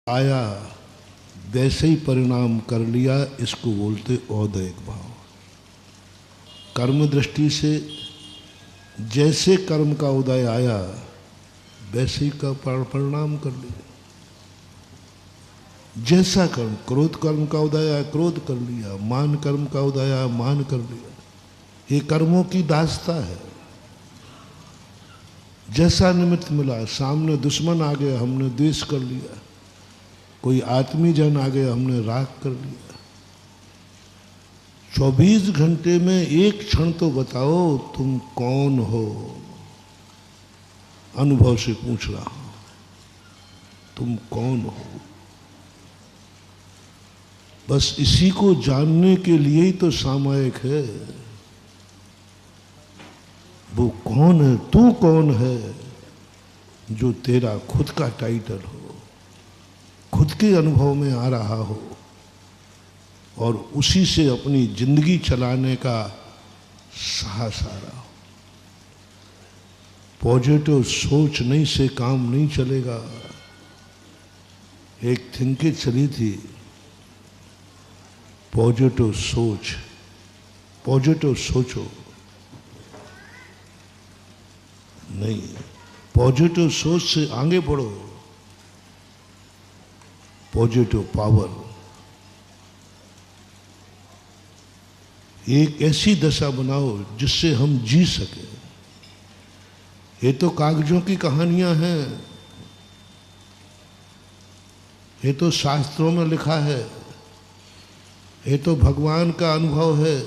आया वैसे ही परिणाम कर लिया, इसको बोलते औदैक भाव। कर्म दृष्टि से जैसे कर्म का उदय आया वैसे ही का परिणाम कर लिया। जैसा कर्म, क्रोध कर्म का उदय आया क्रोध कर लिया, मान कर्म का उदय आया मान कर लिया। ये कर्मों की दास्ता है। जैसा निमित्त मिला, सामने दुश्मन आ गया हमने द्वेष कर लिया, कोई आत्मी जन आ गया हमने राग कर लिया। 24 घंटे में एक क्षण तो बताओ तुम कौन हो। अनुभव से पूछ रहा हूं, तुम कौन हो। बस इसी को जानने के लिए ही तो सामायिक है। वो कौन है, तू कौन है, जो तेरा खुद का टाइटल हो, खुद के अनुभव में आ रहा हो और उसी से अपनी जिंदगी चलाने का साहस आ रहा हो। पॉजिटिव सोचने से काम नहीं चलेगा। एक थिंकिंग चली थी, पॉजिटिव सोच, पॉजिटिव सोचो। नहीं, पॉजिटिव सोच से आगे बढ़ो। पॉजिटिव पावर, एक ऐसी दशा बनाओ जिससे हम जी सके। ये तो कागजों की कहानियां हैं, ये तो शास्त्रों में लिखा है, ये तो भगवान का अनुभव है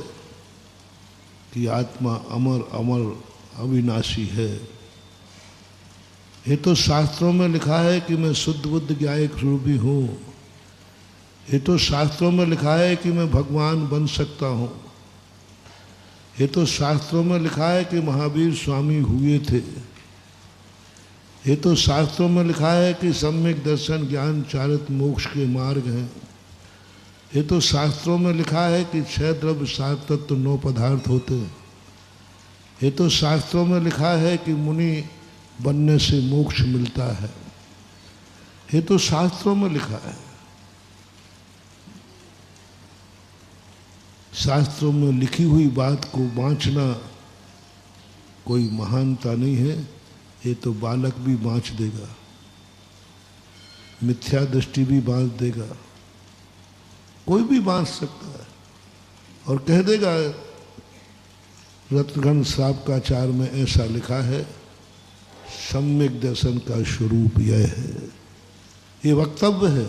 कि आत्मा अमर अमर अविनाशी है। ये तो शास्त्रों में लिखा है कि मैं शुद्ध बुद्ध ज्ञायक रूपी हूँ। ये तो शास्त्रों में लिखा है कि मैं भगवान बन सकता हूँ। ये तो शास्त्रों में लिखा है कि महावीर स्वामी हुए थे। ये तो शास्त्रों में लिखा है कि सम्यक दर्शन ज्ञान चारित मोक्ष के मार्ग हैं। ये तो शास्त्रों में लिखा है कि 6 द्रव्य 7 तत्व 9 पदार्थ होते हैं। ये तो शास्त्रों में लिखा है कि मुनि बनने से मोक्ष मिलता है। ये तो शास्त्रों में लिखा है। शास्त्रों में लिखी हुई बात को बाँचना कोई महानता नहीं है। ये तो बालक भी बाँच देगा, मिथ्या दृष्टि भी बाँच देगा, कोई भी बाँच सकता है और कह देगा रत्नगण श्रावकाचार में ऐसा लिखा है, सम्यक दर्शन का स्वरूप यह है। ये वक्तव्य है,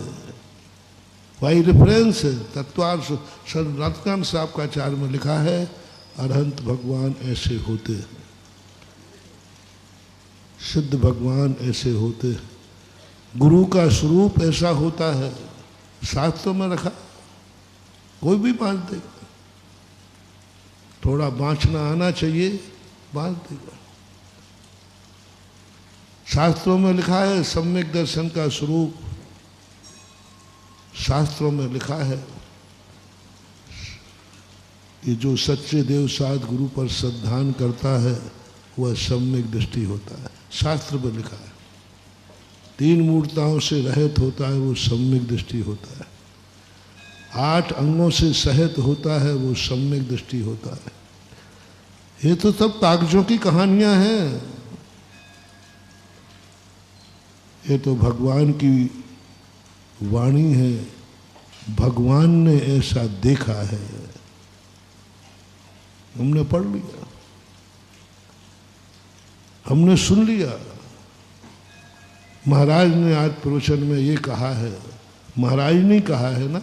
वही रेफरेंस है। तत्वार्थ रत्नगण श्रावकाचार में लिखा है अरहंत भगवान ऐसे होते हैं, सिद्ध भगवान ऐसे होते हैं, गुरु का स्वरूप ऐसा होता है। शास्त्रों में रखा, कोई भी बांध देगा। थोड़ा बाँचना आना चाहिए, बांध देगा। शास्त्रों में लिखा है सम्यक दर्शन का स्वरूप, शास्त्रों में लिखा है कि जो सच्चे देव साध गुरु पर श्रद्धान करता है वह सम्यक दृष्टि होता है। शास्त्र में लिखा है 3 मूर्ताओं से रहित होता है वो सम्यक दृष्टि होता है। 8 अंगों से सहित होता है वो सम्यक दृष्टि होता है। ये तो सब कागजों की कहानियां हैं। ये तो भगवान की वाणी है, भगवान ने ऐसा देखा है। हमने पढ़ लिया, हमने सुन लिया। महाराज ने आज प्रवचन में ये कहा है, महाराज ने कहा है ना,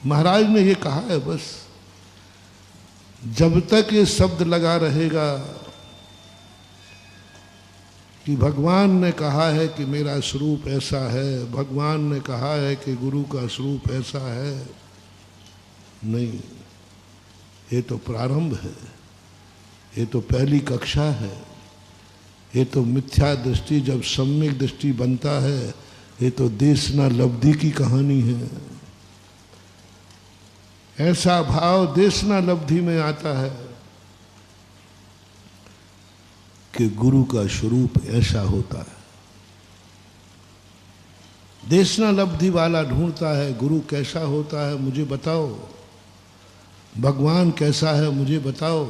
महाराज ने ये कहा है। बस जब तक ये शब्द लगा रहेगा कि भगवान ने कहा है कि मेरा स्वरूप ऐसा है, भगवान ने कहा है कि गुरु का स्वरूप ऐसा है, नहीं, ये तो प्रारंभ है, ये तो पहली कक्षा है। ये तो मिथ्या दृष्टि जब सम्यक दृष्टि बनता है, ये तो देशना लब्धि की कहानी है। ऐसा भाव देशना लब्धि में आता है कि गुरु का स्वरूप ऐसा होता है। देशना लब्धि वाला ढूंढता है, गुरु कैसा होता है मुझे बताओ, भगवान कैसा है मुझे बताओ,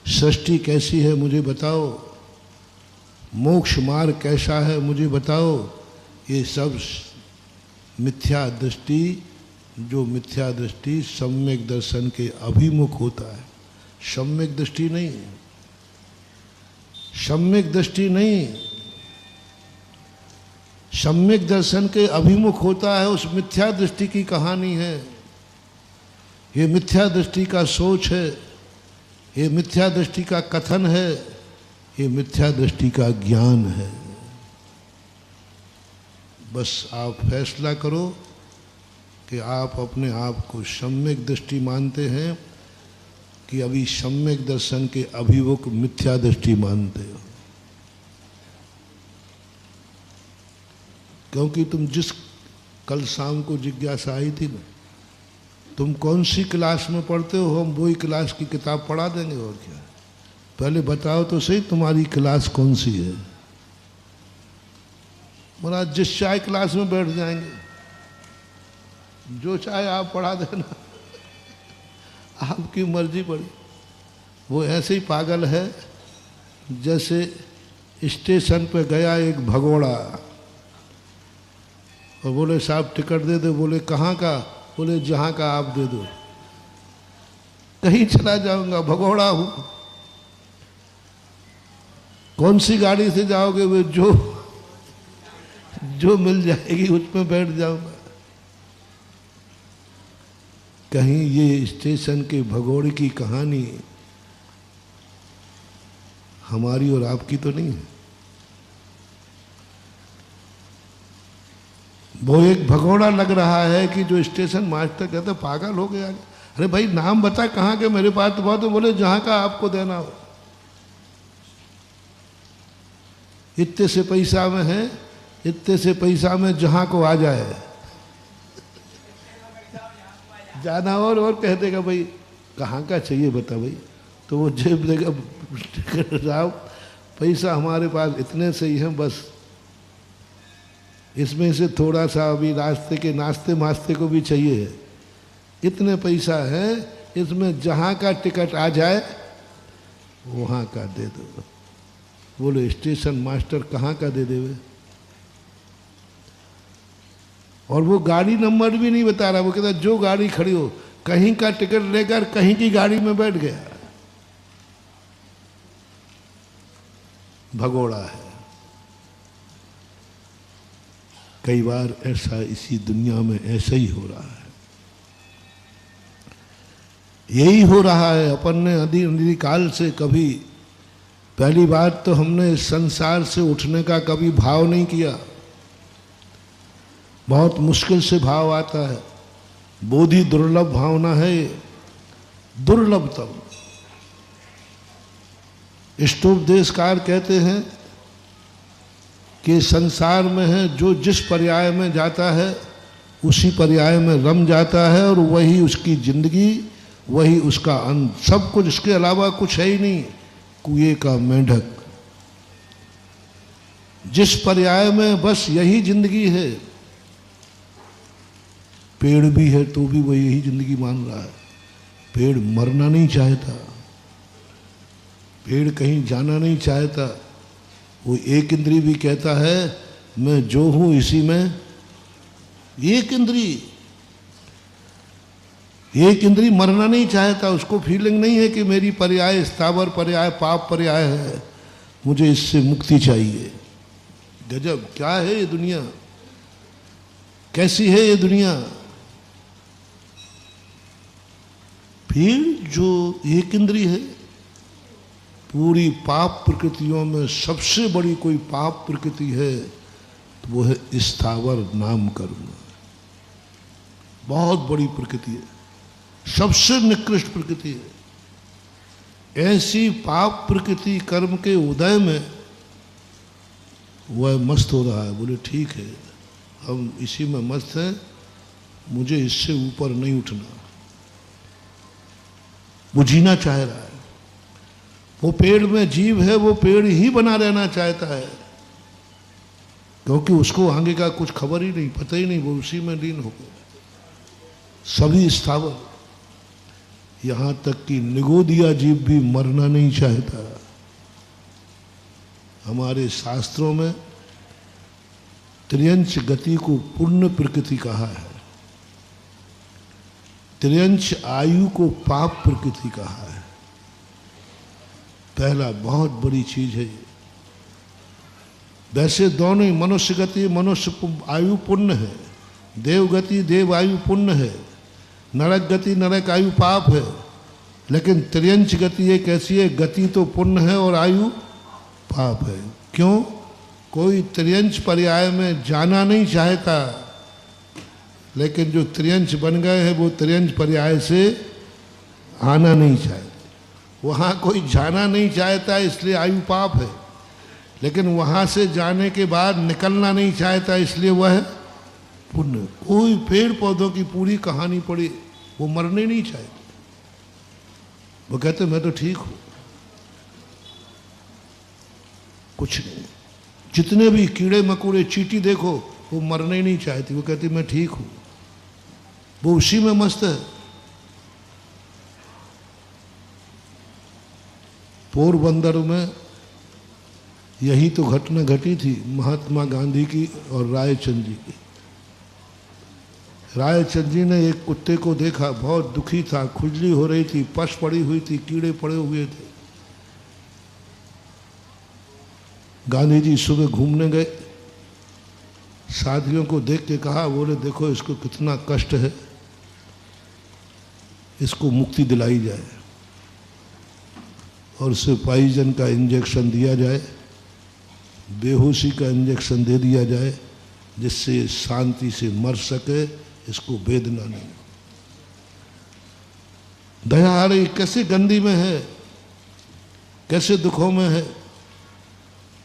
सृष्टि कैसी है मुझे बताओ, मोक्ष मार्ग कैसा है मुझे बताओ। ये सब मिथ्या दृष्टि, जो मिथ्या दृष्टि सम्यक दर्शन के अभिमुख होता है, सम्यक दृष्टि नहीं, सम्यक दृष्टि नहीं, सम्यक दर्शन के अभिमुख होता है, उस मिथ्या दृष्टि की कहानी है। ये मिथ्या दृष्टि का सोच है, ये मिथ्या दृष्टि का कथन है, ये मिथ्या दृष्टि का ज्ञान है। बस आप फैसला करो कि आप अपने आप को सम्यक दृष्टि मानते हैं कि अभी सम्यक दर्शन के अभिमुख मिथ्या दृष्टि मानते हो। क्योंकि तुम जिस कल शाम को जिज्ञासा आई थी ना, तुम कौन सी क्लास में पढ़ते हो, हम वही क्लास की किताब पढ़ा देंगे और क्या। पहले बताओ तो सही तुम्हारी क्लास कौन सी है। महाराज जिस चाहे क्लास में बैठ जाएंगे, जो चाहे आप पढ़ा देना, आपकी मर्जी पड़ी। वो ऐसे ही पागल है जैसे स्टेशन पे गया एक भगोड़ा और बोले साहब टिकट दे दो, बोले कहाँ का, बोले जहाँ का आप दे दो। कहीं चला जाऊंगा, भगोड़ा हूँ। कौन सी गाड़ी से जाओगे, वे जो मिल जाएगी उसमें बैठ जाऊंगा। कहीं ये स्टेशन के भगोड़े की कहानी हमारी और आपकी तो नहीं है। वो एक भगोड़ा लग रहा है कि जो स्टेशन मास्टर कहते पागल हो गया। अरे भाई नाम बता कहाँ के, मेरे पास तो बहुत है। बोले जहाँ का आपको देना हो। इतने से पैसा में है, इतने से पैसा में जहाँ को आ जाए जाना। और कह देगा भाई कहाँ का चाहिए बता भाई, तो वो जेब देगा साहब पैसा हमारे पास इतने से ही है, बस इसमें से थोड़ा सा अभी रास्ते के नाश्ते मास्ते को भी चाहिए है, इतने पैसा है, इसमें जहाँ का टिकट आ जाए वहाँ का दे दो। बोले स्टेशन मास्टर कहाँ का दे देवे। और वो गाड़ी नंबर भी नहीं बता रहा, वो कहता जो गाड़ी खड़ी हो, कहीं का टिकट लेकर कहीं की गाड़ी में बैठ गया। भगोड़ा है। कई बार ऐसा इसी दुनिया में ऐसा ही हो रहा है। यही हो रहा है। अपन ने अनादि काल से कभी, पहली बात तो हमने इस संसार से उठने का कभी भाव नहीं किया। बहुत मुश्किल से भाव आता है। बोधि दुर्लभ भावना है, दुर्लभतम। इष्टोपदेशकार कहते हैं कि संसार में है जो जिस पर्याय में जाता है उसी पर्याय में रम जाता है, और वही उसकी जिंदगी, वही उसका अंत। सब कुछ, इसके अलावा कुछ है ही नहीं। कुएं का मेंढक, जिस पर्याय में बस यही जिंदगी है। पेड़ भी है तो भी वह यही जिंदगी मान रहा है। पेड़ मरना नहीं चाहता, पेड़ कहीं जाना नहीं चाहता। वो एक इंद्री भी कहता है मैं जो हूं इसी में। एक इंद्री मरना नहीं चाहता। उसको फीलिंग नहीं है कि मेरी पर्याय स्थावर पर्याय पाप पर्याय है, मुझे इससे मुक्ति चाहिए। गजब, क्या है ये दुनिया, कैसी है ये दुनिया। फिर जो एक इंद्री है, पूरी पाप प्रकृतियों में सबसे बड़ी कोई पाप प्रकृति है तो वो है स्थावर नाम कर्म। बहुत बड़ी प्रकृति है, सबसे निकृष्ट प्रकृति है। ऐसी पाप प्रकृति कर्म के उदय में वह मस्त हो रहा है। बोले ठीक है, हम इसी में मस्त हैं, मुझे इससे ऊपर नहीं उठना। वो जीना चाह रहा है। वो पेड़ में जीव है, वो पेड़ ही बना रहना चाहता है। क्योंकि उसको आगे का कुछ खबर ही नहीं, पता ही नहीं, वो उसी में लीन हो गए। सभी स्थावर, यहां तक कि निगोदिया जीव भी मरना नहीं चाहता। हमारे शास्त्रों में त्रियंच गति को पुण्य प्रकृति कहा है, त्रियंच आयु को पाप प्रकृति कहा है। पहला बहुत बड़ी चीज है ये। वैसे दोनों ही, मनुष्य गति मनुष्य आयु पुण्य है, देव गति देव आयु पुण्य है, नरक गति नरक आयु पाप है। लेकिन त्रियंच गति एक ऐसी है, गति तो पुण्य है और आयु पाप है। क्यों? कोई त्रियंच पर्याय में जाना नहीं चाहता, लेकिन जो त्रियंच बन गए हैं वो त्रियंच पर्याय से आना नहीं चाहते। वहाँ कोई जाना नहीं चाहता इसलिए आयु पाप है, लेकिन वहाँ से जाने के बाद निकलना नहीं चाहता इसलिए वह है पुण्य। कोई पेड़ पौधों की पूरी कहानी पढ़ी, वो मरने नहीं चाहते, वो कहते मैं तो ठीक हूँ, कुछ नहीं। जितने भी कीड़े मकोड़े चींटी देखो वो मरने नहीं चाहती, वो कहती मैं ठीक हूँ, वो उसी में मस्त है। पोरबंदर में यही तो घटना घटी थी महात्मा गांधी की और रायचंद जी की। रायचंद जी ने एक कुत्ते को देखा, बहुत दुखी था, खुजली हो रही थी, पश पड़ी हुई थी, कीड़े पड़े हुए थे। गांधी जी सुबह घूमने गए, साथियों को देख के कहा, बोले देखो इसको कितना कष्ट है, इसको मुक्ति दिलाई जाए और उसे पॉइजन का इंजेक्शन दिया जाए, बेहोशी का इंजेक्शन दे दिया जाए, जिससे शांति से मर सके, इसको वेदना नहीं। दया आ रही, कैसे गंदी में है, कैसे दुखों में है।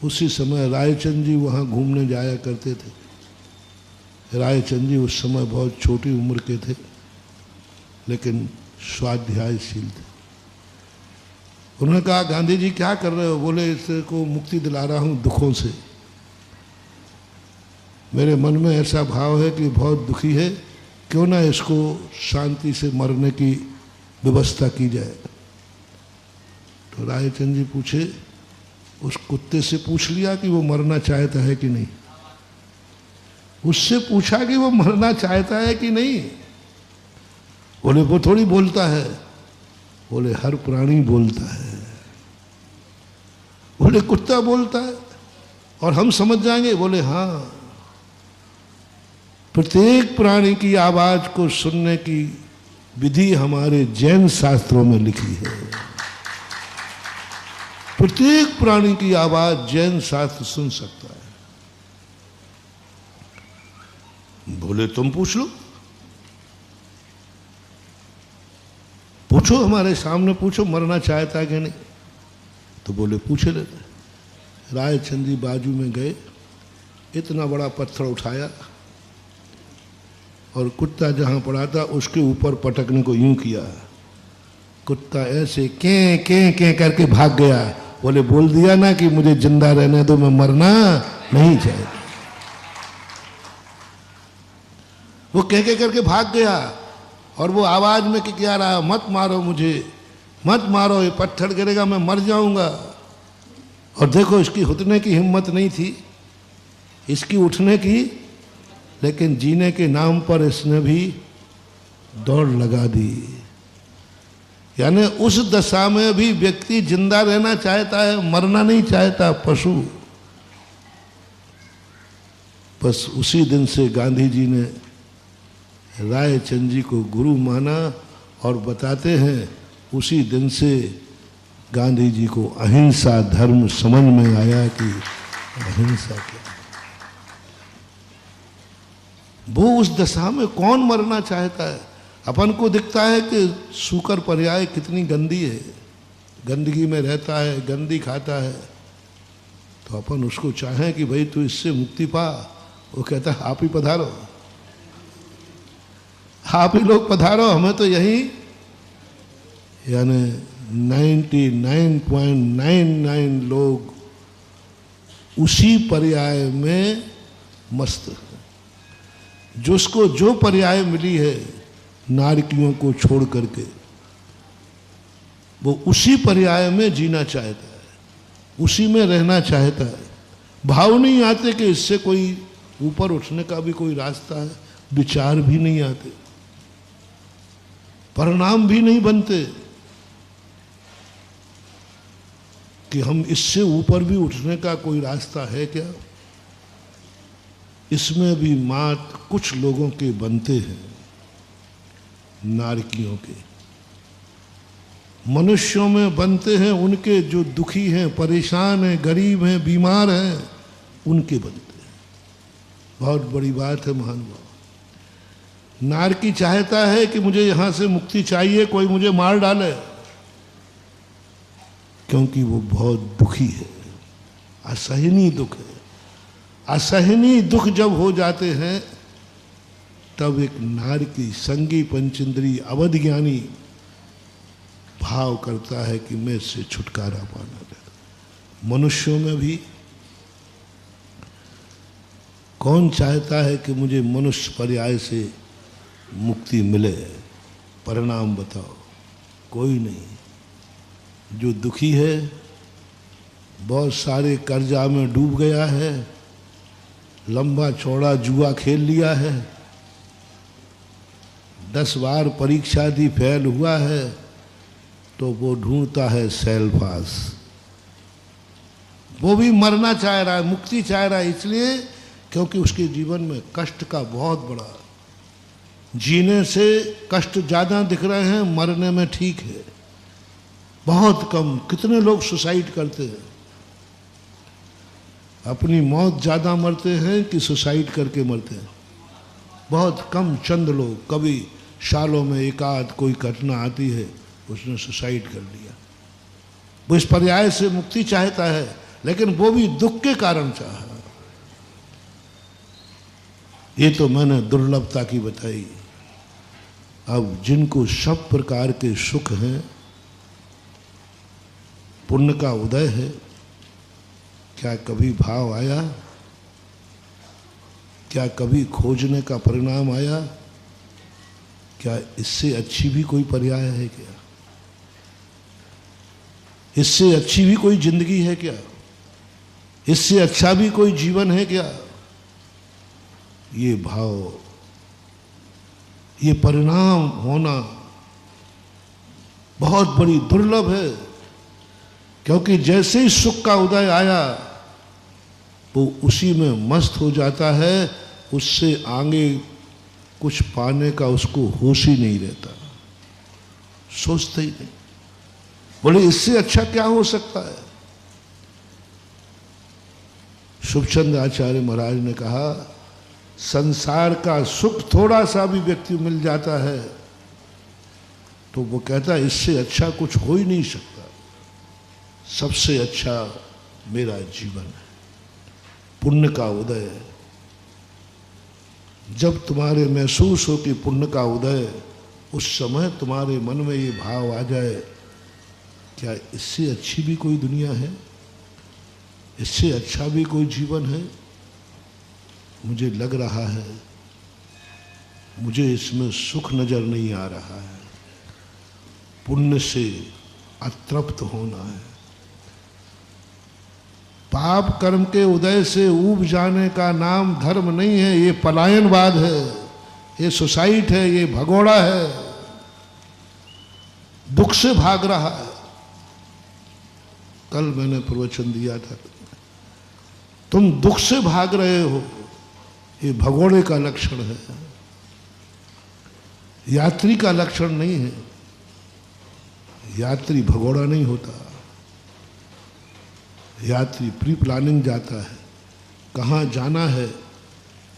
उसी समय रायचंद जी वहाँ घूमने जाया करते थे। रायचंद जी उस समय बहुत छोटी उम्र के थे, लेकिन स्वाध्यायशील थे। उन्होंने कहा गांधी जी क्या कर रहे हो? बोले इसको मुक्ति दिला रहा हूँ दुखों से। मेरे मन में ऐसा भाव है कि बहुत दुखी है, क्यों ना इसको शांति से मरने की व्यवस्था की जाए। तो रायचंद जी पूछे, उस कुत्ते से पूछ लिया कि वो मरना चाहता है कि नहीं? उससे पूछा कि वो मरना चाहता है कि नहीं? बोले वो थोड़ी बोलता है। बोले हर प्राणी बोलता है। बोले कुत्ता बोलता है और हम समझ जाएंगे? बोले हाँ, प्रत्येक प्राणी की आवाज को सुनने की विधि हमारे जैन शास्त्रों में लिखी है। प्रत्येक प्राणी की आवाज जैन शास्त्र सुन सकता है। बोले तुम पूछ लो, पूछो, हमारे सामने पूछो मरना चाहता है कि नहीं। तो बोले पूछे लेते। रायचंद जी बाजू में गए, इतना बड़ा पत्थर उठाया और कुत्ता जहां पड़ा था उसके ऊपर पटकने को यूं किया। कुत्ता ऐसे के के करके भाग गया। बोले बोल दिया ना कि मुझे जिंदा रहने दो, मैं मरना नहीं चाहता। वो के करके भाग गया और वो आवाज में क्या रहा, मत मारो मुझे, मत मारो, ये पत्थर गिरेगा, मैं मर जाऊंगा। और देखो इसकी उठने की हिम्मत नहीं थी, इसकी उठने की, लेकिन जीने के नाम पर इसने भी दौड़ लगा दी। यानी उस दशा में भी व्यक्ति जिंदा रहना चाहता है, मरना नहीं चाहता, पशु। बस उसी दिन से गांधी जी ने रायचंद जी को गुरु माना और बताते हैं उसी दिन से गांधी जी को अहिंसा धर्म समझ में आया कि अहिंसा क्या। वो उस दशा में कौन मरना चाहता है? अपन को दिखता है कि सूकर पर्याय कितनी गंदी है, गंदगी में रहता है, गंदी खाता है, तो अपन उसको चाहें कि भाई तू इससे मुक्ति पा। वो कहता है आप ही पधारो, आप ही लोग पधारो, हमें तो यही, यानी 99.99 लोग उसी पर्याय में मस्त है, जिसको जो पर्याय मिली है नारकियों को छोड़ करके, वो उसी पर्याय में जीना चाहता है, उसी में रहना चाहता है। भाव नहीं आते कि इससे कोई ऊपर उठने का भी कोई रास्ता है, विचार भी नहीं आते, परिणाम भी नहीं बनते कि हम इससे ऊपर भी उठने का कोई रास्ता है क्या। इसमें भी मात्र कुछ लोगों के बनते हैं, नारकियों के। मनुष्यों में बनते हैं उनके जो दुखी हैं, परेशान हैं, गरीब हैं, बीमार हैं, उनके बनते हैं। बहुत बड़ी बात है महानुभाव। नारकी चाहता है कि मुझे यहां से मुक्ति चाहिए, कोई मुझे मार डाले, क्योंकि वो बहुत दुखी है, असहनीय दुख है। असहनीय दुख जब हो जाते हैं तब एक नारकी संगी पंचेंद्री अवध ज्ञानी भाव करता है कि मैं इससे छुटकारा पाना चाहता। मनुष्यों में भी कौन चाहता है कि मुझे मनुष्य पर्याय से मुक्ति मिले? परिणाम बताओ, कोई नहीं। जो दुखी है, बहुत सारे कर्जा में डूब गया है, लंबा चौड़ा जुआ खेल लिया है, 10 बार परीक्षा दी, फेल हुआ है, तो वो ढूंढता है सेल्फास। वो भी मरना चाह रहा है, मुक्ति चाह रहा है, इसलिए क्योंकि उसके जीवन में कष्ट का बहुत बड़ा, जीने से कष्ट ज़्यादा दिख रहे हैं, मरने में ठीक है, बहुत कम। कितने लोग सुसाइड करते हैं? अपनी मौत ज़्यादा मरते हैं कि सुसाइड करके मरते हैं? बहुत कम, चंद लोग। कभी सालों में एक आध कोई घटना आती है, उसने सुसाइड कर लिया। वो इस पर्याय से मुक्ति चाहता है, लेकिन वो भी दुख के कारण चाहा। ये तो मैंने दुर्लभता की बताई। अब जिनको सब प्रकार के सुख हैं, पुण्य का उदय है, क्या कभी भाव आया? क्या कभी खोजने का परिणाम आया? क्या इससे अच्छी भी कोई पर्याय है क्या? इससे अच्छी भी कोई जिंदगी है क्या? इससे अच्छा भी कोई जीवन है क्या? ये भाव, ये परिणाम होना बहुत बड़ी दुर्लभ है, क्योंकि जैसे ही सुख का उदय आया वो उसी में मस्त हो जाता है, उससे आगे कुछ पाने का उसको होश ही नहीं रहता, सोचते ही नहीं। बोले इससे अच्छा क्या हो सकता है? शुभचंद आचार्य महाराज ने कहा, संसार का सुख थोड़ा सा भी व्यक्ति मिल जाता है तो वो कहता है इससे अच्छा कुछ हो ही नहीं सकता, सबसे अच्छा मेरा जीवन है, पुण्य का उदय है। जब तुम्हारे महसूस हो कि पुण्य का उदय, उस समय तुम्हारे मन में ये भाव आ जाए, क्या इससे अच्छी भी कोई दुनिया है? इससे अच्छा भी कोई जीवन है? मुझे लग रहा है, मुझे इसमें सुख नजर नहीं आ रहा है। पुण्य से अतृप्त होना है। पाप कर्म के उदय से ऊब जाने का नाम धर्म नहीं है, ये पलायनवाद है, ये सुसाइड है, ये भगोड़ा है, दुख से भाग रहा है। कल मैंने प्रवचन दिया था, तुम दुख से भाग रहे हो, ये भगोड़े का लक्षण है, यात्री का लक्षण नहीं है। यात्री भगोड़ा नहीं होता, यात्री प्री प्लानिंग जाता है, कहाँ जाना है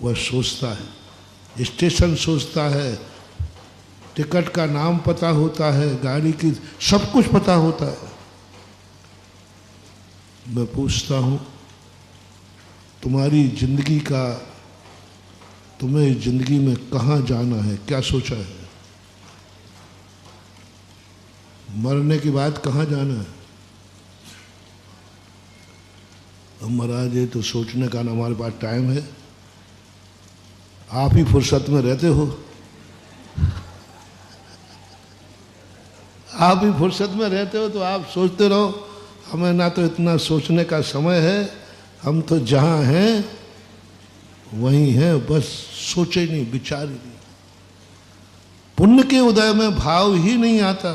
वह सोचता है, स्टेशन सोचता है, टिकट का नाम पता होता है, गाड़ी की सब कुछ पता होता है। मैं पूछता हूँ, तुम्हारी जिंदगी का, तुम्हें जिंदगी में कहाँ जाना है, क्या सोचा है? मरने के बाद कहाँ जाना है? अब महाराज ये तो सोचने का ना हमारे पास टाइम है, आप ही फुर्सत में रहते हो, आप ही फुर्सत में रहते हो, तो आप सोचते रहो। हमें ना तो इतना सोचने का समय है, हम तो जहाँ हैं वहीं हैं, बस सोचे नहीं, विचार ही नहीं। पुण्य के उदय में भाव ही नहीं आता।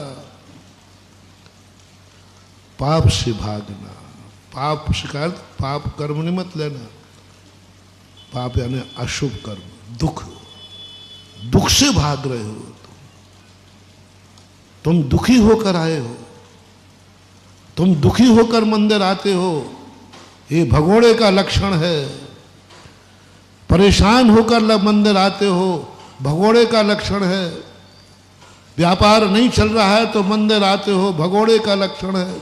पाप से भागना, पाप शिकायत, पाप कर्म नहीं मत लेना। पाप यानी अशुभ कर्म, दुख, दुख से भाग रहे हो तुम दुखी होकर आए हो, तुम दुखी होकर मंदिर आते हो, ये भगोड़े का लक्षण है। परेशान होकर मंदिर आते हो, भगोड़े का लक्षण है। व्यापार नहीं चल रहा है तो मंदिर आते हो, भगोड़े का लक्षण है।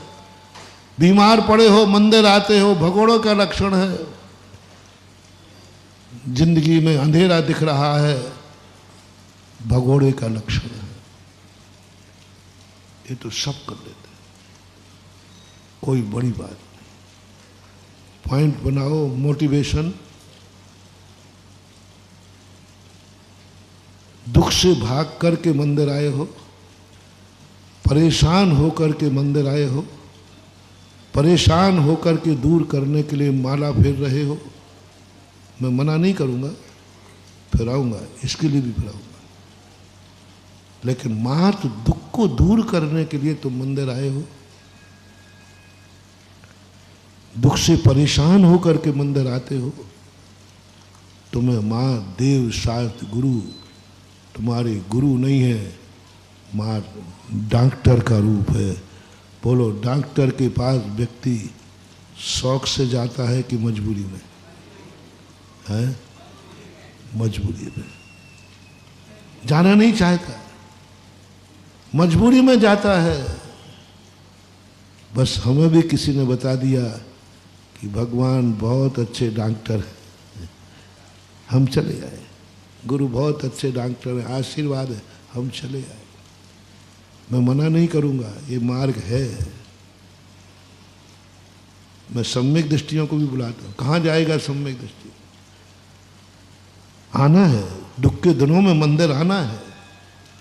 बीमार पड़े हो, मंदिर आते हो, भगोड़ों का लक्षण है। जिंदगी में अंधेरा दिख रहा है, भगोड़े का लक्षण है। ये तो सब कर लेते, कोई बड़ी बात नहीं। पॉइंट बनाओ, मोटिवेशन। दुख से भाग करके मंदिर आए हो, परेशान होकर के मंदिर आए हो, परेशान होकर के दूर करने के लिए माला फेर रहे हो। मैं मना नहीं करूंगा, फिराऊंगा, इसके लिए भी फिराऊंगा, लेकिन मात्र दुख को दूर करने के लिए तुम मंदिर आए हो। दुख से परेशान होकर के मंदिर आते हो। तुम्हें मां, देव, शास्त्र, गुरु तुम्हारे गुरु नहीं है, मां डॉक्टर का रूप है। बोलो, डॉक्टर के पास व्यक्ति शौक से जाता है कि मजबूरी में? है मजबूरी में, जाना नहीं चाहता, मजबूरी में जाता है। बस हमें भी किसी ने बता दिया कि भगवान बहुत अच्छे डॉक्टर हैं, हम चले आए। गुरु बहुत अच्छे डॉक्टर हैं, आशीर्वाद है, हम चले आए। मैं मना नहीं करूंगा, ये मार्ग है। मैं सम्यक दृष्टियों को भी बुलाता हूं। कहाँ जाएगा सम्यक दृष्टि? आना है, दुख के दिनों में मंदिर आना है।